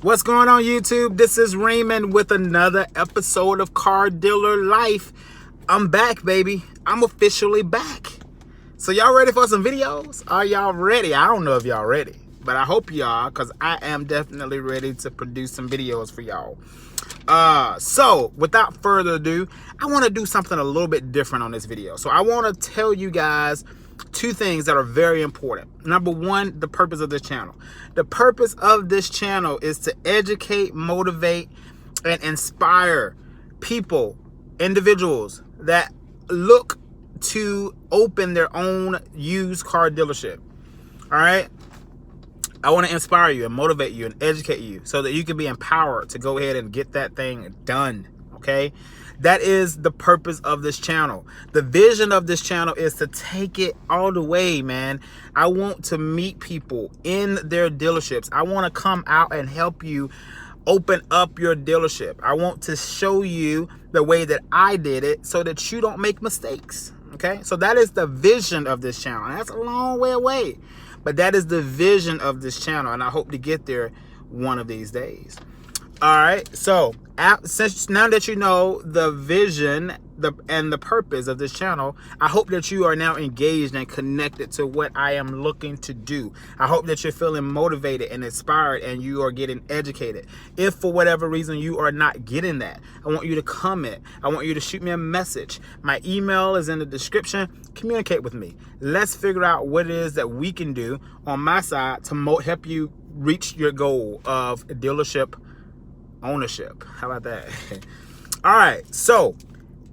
What's going on, YouTube? This is Raymond with another episode of Car Dealer Life. I'm back, baby. I'm officially back. So y'all ready for some videos? Are y'all ready? I don't know if y'all ready, but I hope y'all, because I am definitely ready to produce some videos for y'all. So without further ado, I want to do something a little bit different on this video. So I want to tell you guys two things that are very important. Number one, the purpose of this channel. The purpose of this channel is to educate, motivate, and inspire people, individuals that look to open their own used car dealership. All right. I want to inspire you and motivate you and educate you so that you can be empowered to go ahead and get that thing done. Okay. That is the purpose of this channel. The vision of this channel is to take it all the way, man. I want to meet people in their dealerships. I want to come out and help you open up your dealership. I want to show you the way that I did it so that you don't make mistakes. Okay. So that is the vision of this channel. And that's a long way away, but that is the vision of this channel. And I hope to get there one of these days. All right, so since now that you know the vision and the purpose of this channel, I hope that you are now engaged and connected to what I am looking to do. I hope that you're feeling motivated and inspired and you are getting educated. If for whatever reason you are not getting that, I want you to comment. I want you to shoot me a message. My email is in the description. Communicate with me. Let's figure out what it is that we can do on my side to help you reach your goal of dealership ownership. How about that? All right. So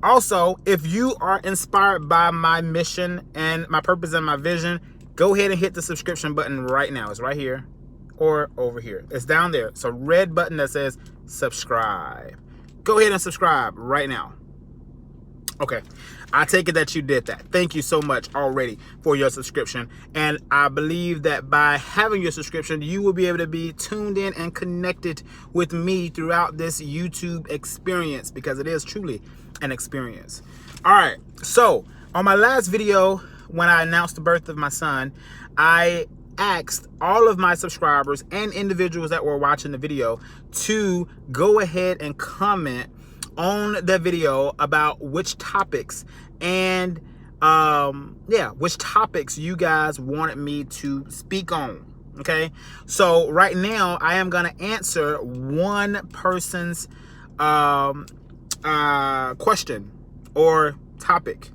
also, if you are inspired by my mission and my purpose and my vision, go ahead and hit the subscription button right now. It's right here or over here. It's down there. It's a red button that says subscribe. Go ahead and subscribe right now. Okay. I take it that you did that. Thank you so much already for your subscription. And I believe that by having your subscription, you will be able to be tuned in and connected with me throughout this YouTube experience, because it is truly an experience. All right. So on my last video, when I announced the birth of my son, I asked all of my subscribers and individuals that were watching the video to go ahead and comment on the video about which topics and which topics you guys wanted me to speak on. Okay, so right now I am gonna answer one person's question or topic.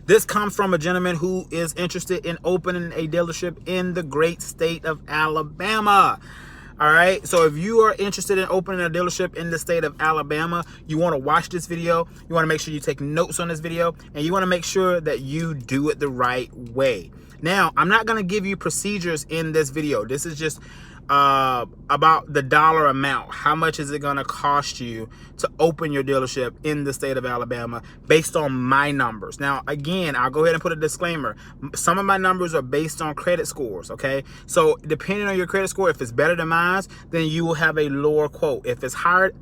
This comes from a gentleman who is interested in opening a dealership in the great state of Alabama. All right, so if you are interested in opening a dealership in the state of Alabama, you want to watch this video, you want to make sure you take notes on this video, and you want to make sure that you do it the right way. Now, I'm not going to give you procedures in this video. This is just about the dollar amount. How much is it going to cost you to open your dealership in the state of Alabama based on my numbers? Now, again, I'll go ahead and put a disclaimer. Some of my numbers are based on credit scores, okay? So depending on your credit score, if it's better than mine, then you will have a lower quote. If it's higher,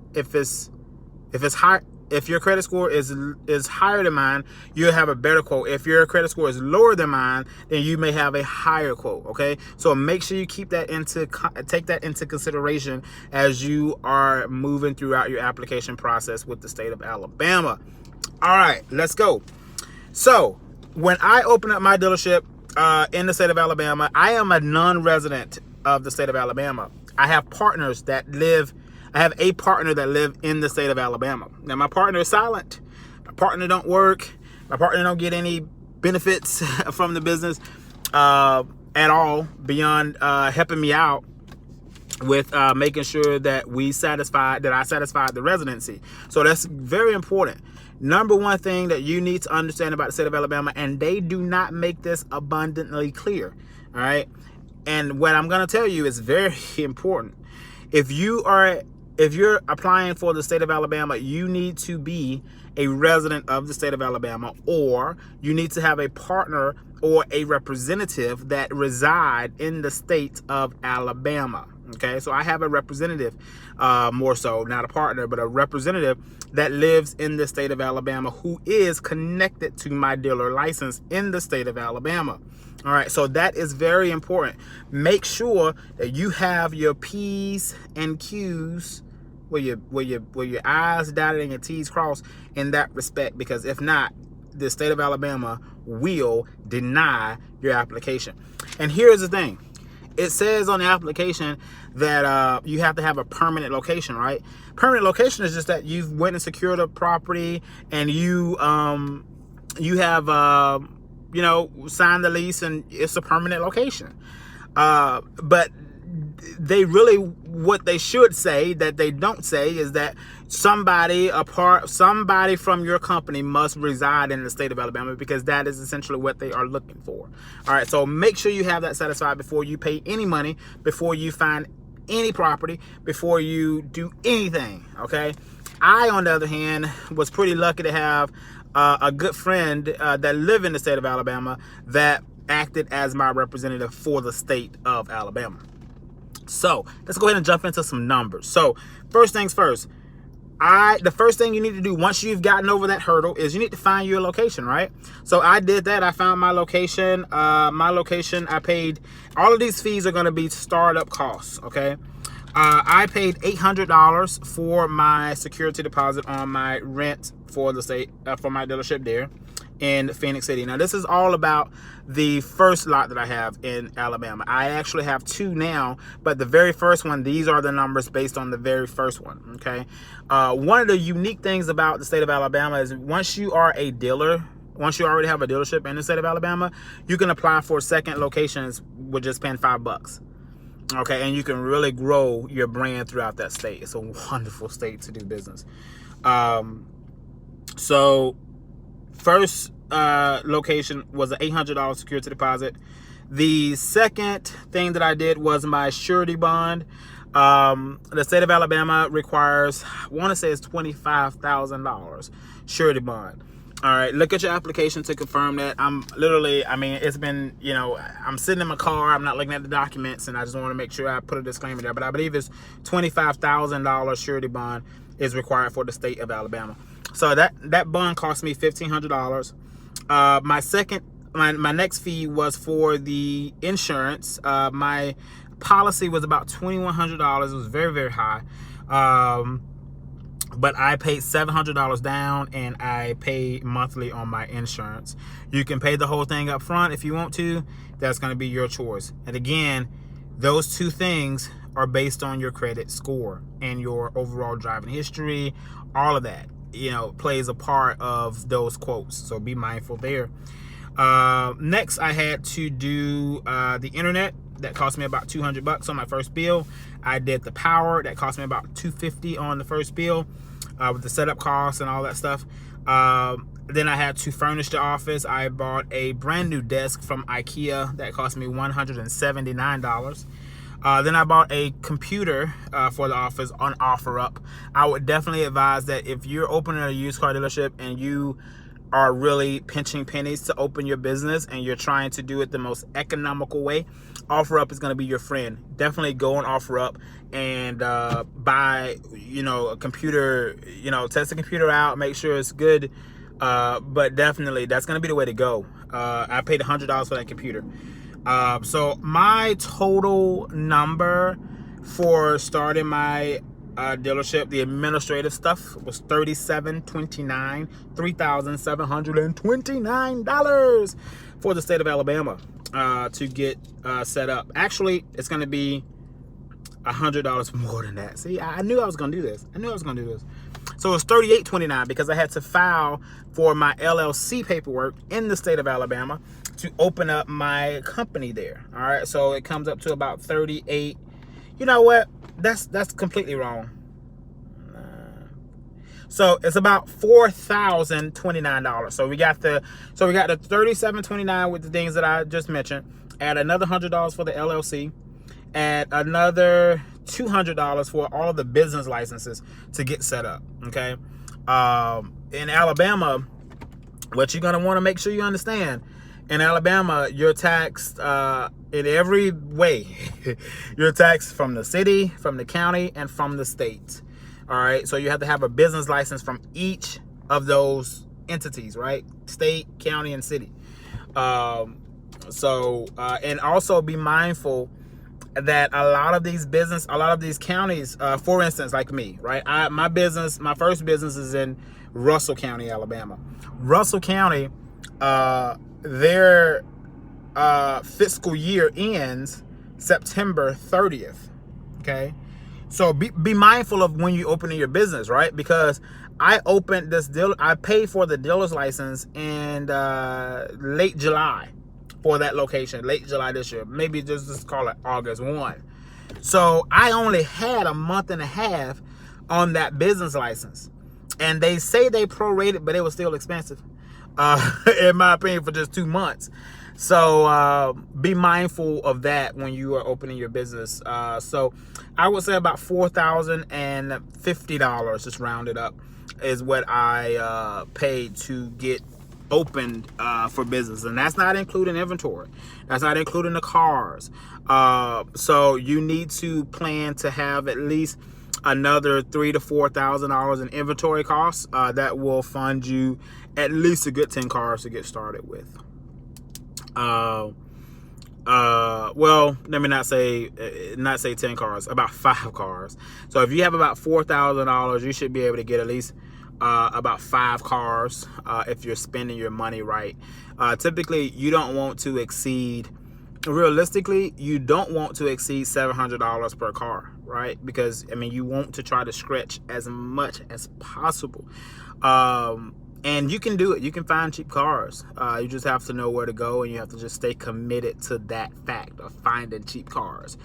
if your credit score is higher than mine, you'll have a better quote. If your credit score is lower than mine, then you may have a higher quote. Okay, so make sure you take that into consideration as you are moving throughout your application process with the state of Alabama. All right, let's go. So when I open up my dealership in the state of Alabama, I am a non-resident of the state of Alabama. I have partners that live. I have a partner that live in the state of Alabama. Now, my partner is silent. My partner don't work. My partner don't get any benefits from the business at all beyond helping me out with making sure that I satisfied the residency. So that's very important. Number one thing that you need to understand about the state of Alabama, and they do not make this abundantly clear. All right. And what I'm going to tell you is very important. If you're applying for the state of Alabama, you need to be a resident of the state of Alabama, or you need to have a partner or a representative that reside in the state of Alabama. Okay, so I have a representative, more so, not a partner, but a representative that lives in the state of Alabama who is connected to my dealer license in the state of Alabama. All right, so that is very important. Make sure that you have your P's and Q's, where your I's dotted and your T's crossed in that respect, because if not, the state of Alabama will deny your application. And here's the thing. It says on the application that you have to have a permanent location, right? Permanent location is just that you've went and secured a property and you have signed the lease and it's a permanent location. But they really, what they should say that they don't say is that somebody from your company must reside in the state of Alabama, because that is essentially what they are looking for. All right, so make sure you have that satisfied before you pay any money, before you find any property, before you do anything. Okay, I, on the other hand, was pretty lucky to have a good friend that lived in the state of Alabama that acted as my representative for the state of Alabama. So let's go ahead and jump into some numbers. So first things first, the first thing you need to do once you've gotten over that hurdle is you need to find your location, right? So I did that. I found my location. I paid, all of these fees are going to be startup costs. Okay. I paid $800 for my security deposit on my rent for the state, for my dealership there in Phoenix City. Now, this is all about the first lot that I have in Alabama. I actually have two now, but the very first one, these are the numbers based on the very first one, okay? One of the unique things about the state of Alabama is once you are a dealer, once you already have a dealership in the state of Alabama, you can apply for second locations with just paying $5. Okay, and you can really grow your brand throughout that state. It's a wonderful state to do business. So first location was an $800 security deposit. The second thing that I did was my surety bond. The state of Alabama requires, I want to say it's $25,000 surety bond. All right, look at your application to confirm that. It's been, I'm sitting in my car, I'm not looking at the documents, and I just want to make sure I put a disclaimer there. But I believe it's $25,000 surety bond is required for the state of Alabama. So that bond cost me $1,500. My next fee was for the insurance. My policy was about $2,100. It was very, very high. But I paid $700 down, and I pay monthly on my insurance. You can pay the whole thing up front if you want to. That's going to be your choice. And again, those two things are based on your credit score and your overall driving history. All of that, plays a part of those quotes. So be mindful there. Next, I had to do the internet. That cost me about $200 on my first bill. I did the power. That cost me about $250 on the first bill, with the setup costs and all that stuff. Then I had to furnish the office. I bought a brand new desk from IKEA. That cost me $179. Then I bought a computer for the office on OfferUp. I would definitely advise that if you're opening a used car dealership and you are really pinching pennies to open your business and you're trying to do it the most economical way, OfferUp is going to be your friend. Definitely go on OfferUp and buy, a computer, test the computer out, make sure it's good. But definitely that's going to be the way to go. I paid $100 for that computer. So my total number for starting my dealership, the administrative stuff, was $3,729 for the state of Alabama to get set up. Actually, it's going to be $100 more than that. See, I knew I was going to do this. So it's $38.29 because I had to file for my LLC paperwork in the state of Alabama to open up my company there. All right, so it comes up to about 38. You know what? That's completely wrong. So it's about $4,029. So we got the $37.29 with the things that I just mentioned. Add another $100 for the LLC. Add another $200 for all of the business licenses to get set up. Okay. In Alabama, what you're gonna want to make sure you understand. In Alabama, you're taxed In every way. You're taxed from the city, from the county, and from the state. All right. So you have to have a business license from each of those entities, right? State, county, and city. And also be mindful that a lot of these counties, for instance, like me, right? My first business is in Russell County, Alabama. Russell County, their fiscal year ends September 30th. Okay. So be mindful of when you open your business, right? Because I opened this deal. I paid for the dealer's license in late July for that location, late July this year. Maybe just call it August 1. So I only had a month and a half on that business license. And they say they prorated, but it was still expensive, in my opinion, for just 2 months. So be mindful of that when you are opening your business. So I would say about $4,050, just round it up, is what I paid to get opened for business. And that's not including inventory. That's not including the cars. So you need to plan to have at least another $3,000 to $4,000 in inventory costs. That will fund you at least a good 10 cars to get started with. Well, let me not say 10 cars, about 5 cars. So if you have about $4,000, you should be able to get at least about 5 cars if you're spending your money right. Typically, you don't want to exceed, realistically, you don't want to exceed $700 per car, right? Because, I mean, you want to try to stretch as much as possible. And you can do it. You can find cheap cars. You just have to know where to go, and you have to just stay committed to that fact of finding cheap cars.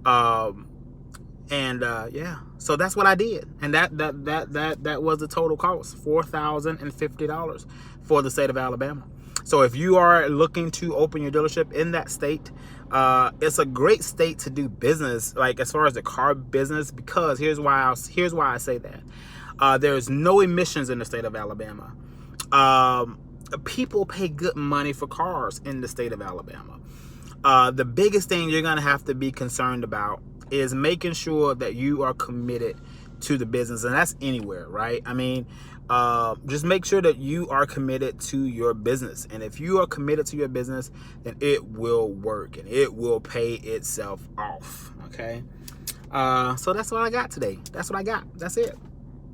Yeah, so that's what I did, and that was the total cost, $4,050 for the state of Alabama. So if you are looking to open your dealership in that state, it's a great state to do business, like as far as the car business, because here's why I say that. There's no emissions in the state of Alabama. People pay good money for cars in the state of Alabama. The biggest thing you're going to have to be concerned about is making sure that you are committed to the business. And that's anywhere, right? I mean, just make sure that you are committed to your business. And if you are committed to your business, then it will work and it will pay itself off. Okay. So that's what I got today. That's what I got. That's it.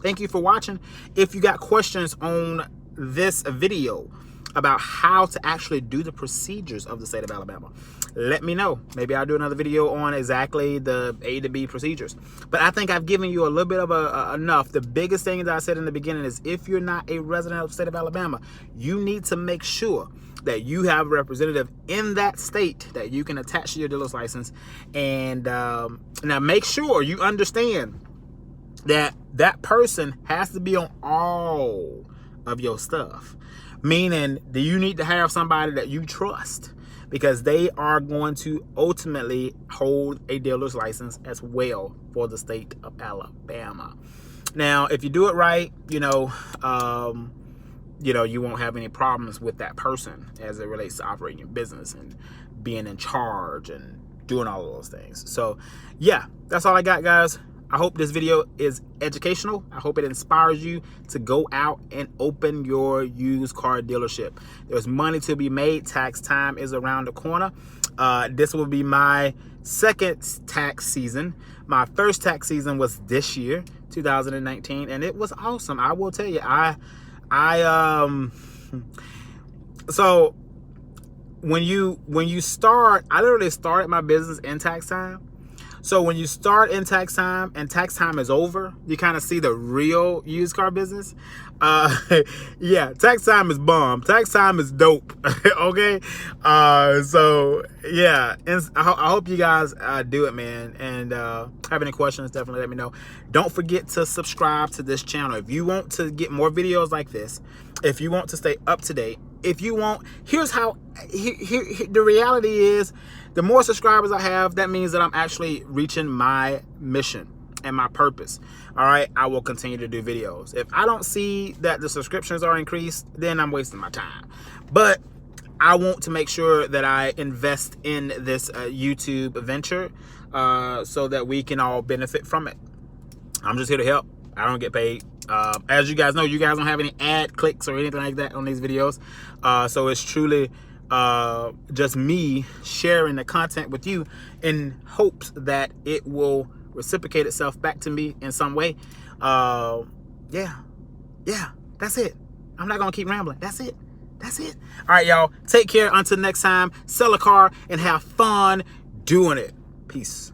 Thank you for watching. If you got questions on this video about how to actually do the procedures of the state of Alabama, let me know. Maybe I'll do another video on exactly the A to B procedures. But I think I've given you a little bit of enough. The biggest thing that I said in the beginning is if you're not a resident of the state of Alabama, you need to make sure that you have a representative in that state that you can attach to your dealer's license. And now make sure you understand that that person has to be on all of your stuff, meaning that you need to have somebody that you trust, because they are going to ultimately hold a dealer's license as well for the state of Alabama. Now, if you do it right, you won't have any problems with that person as it relates to operating your business and being in charge and doing all of those things. So yeah, that's all I got, guys. I hope this video is educational. I hope it inspires you to go out and open your used car dealership. There's money to be made. Tax time is around the corner. This will be my second tax season. My first tax season was this year, 2019, and it was awesome. I will tell you, so when you start, I literally started my business in tax time. So when you start in tax time and tax time is over, you kind of see the real used car business. Yeah, tax time is bomb. Tax time is dope. Okay. So yeah, and I hope you guys do it, man. And have any questions, definitely let me know. Don't forget to subscribe to this channel if you want to get more videos like this. If you want to stay up to date. If you want, here's how. The reality is, the more subscribers I have, that means that I'm actually reaching my mission and my purpose. All right, I will continue to do videos. If I don't see that the subscriptions are increased, then I'm wasting my time. But I want to make sure that I invest in this YouTube venture so that we can all benefit from it. I'm just here to help. I don't get paid. As you guys know, you guys don't have any ad clicks or anything like that on these videos. So it's truly just me sharing the content with you in hopes that it will reciprocate itself back to me in some way. Yeah, that's it. I'm not gonna keep rambling. That's it. All right, y'all, take care until next time. Sell a car and have fun doing it. Peace.